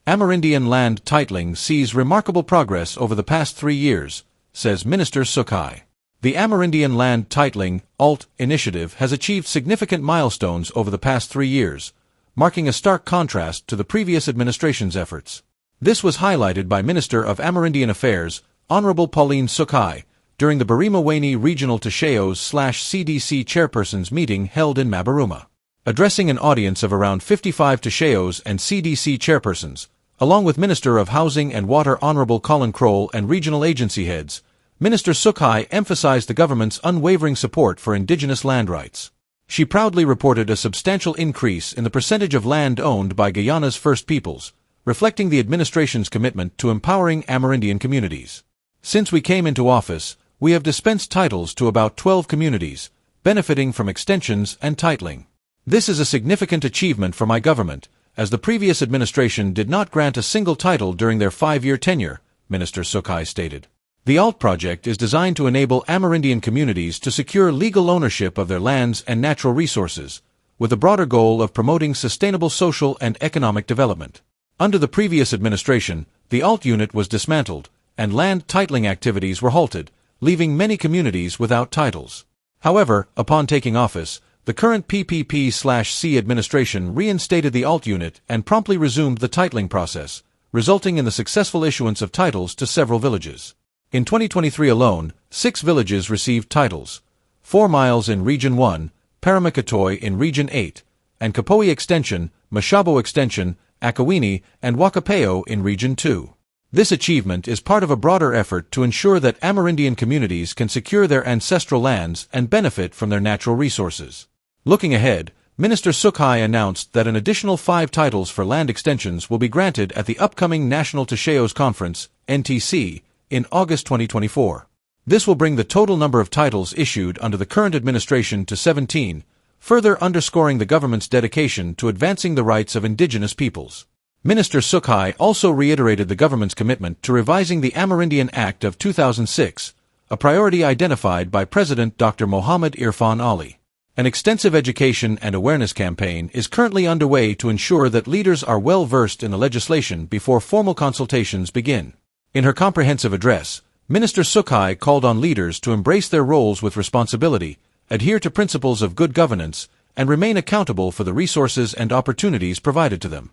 Amerindian land titling sees remarkable progress over the past 3 years, says Minister Sukhai. The Amerindian land titling (ALT) initiative has achieved significant milestones over the past 3 years, marking a stark contrast to the previous administration's efforts. This was highlighted by Minister of Amerindian Affairs, Honorable Pauline Sukhai, during the Barima-Waini Regional Tashayos/CDC chairpersons meeting held in Mabaruma. Addressing an audience of around 55 Tashayos and CDC chairpersons, along with Minister of Housing and Water Honorable Colin Kroll and regional agency heads, Minister Sukhai emphasized the government's unwavering support for indigenous land rights. She proudly reported a substantial increase in the percentage of land owned by Guyana's First Peoples, reflecting the administration's commitment to empowering Amerindian communities. Since we came into office, we have dispensed titles to about 12 communities, benefiting from extensions and titling. This is a significant achievement for my government, as the previous administration did not grant a single title during their 5-year tenure, Minister Sukhai stated. The ALT project is designed to enable Amerindian communities to secure legal ownership of their lands and natural resources, with a broader goal of promoting sustainable social and economic development. Under the previous administration, the ALT unit was dismantled, and land titling activities were halted, leaving many communities without titles. However, upon taking office, the current PPP/C administration reinstated the ALT unit and promptly resumed the titling process, resulting in the successful issuance of titles to several villages. In 2023 alone, 6 villages received titles: 4 miles in Region 1, Paramacatoy in Region 8, and Kapoi Extension, Mashabo Extension, Akawini, and Wakapeo in Region 2. This achievement is part of a broader effort to ensure that Amerindian communities can secure their ancestral lands and benefit from their natural resources. Looking ahead, Minister Sukhai announced that an additional 5 titles for land extensions will be granted at the upcoming National Tashayos Conference, NTC, in August 2024. This will bring the total number of titles issued under the current administration to 17, further underscoring the government's dedication to advancing the rights of indigenous peoples. Minister Sukhai also reiterated the government's commitment to revising the Amerindian Act of 2006, a priority identified by President Dr. Mohammad Irfan Ali. An extensive education and awareness campaign is currently underway to ensure that leaders are well versed in the legislation before formal consultations begin. In her comprehensive address, Minister Sukhai called on leaders to embrace their roles with responsibility, adhere to principles of good governance, and remain accountable for the resources and opportunities provided to them.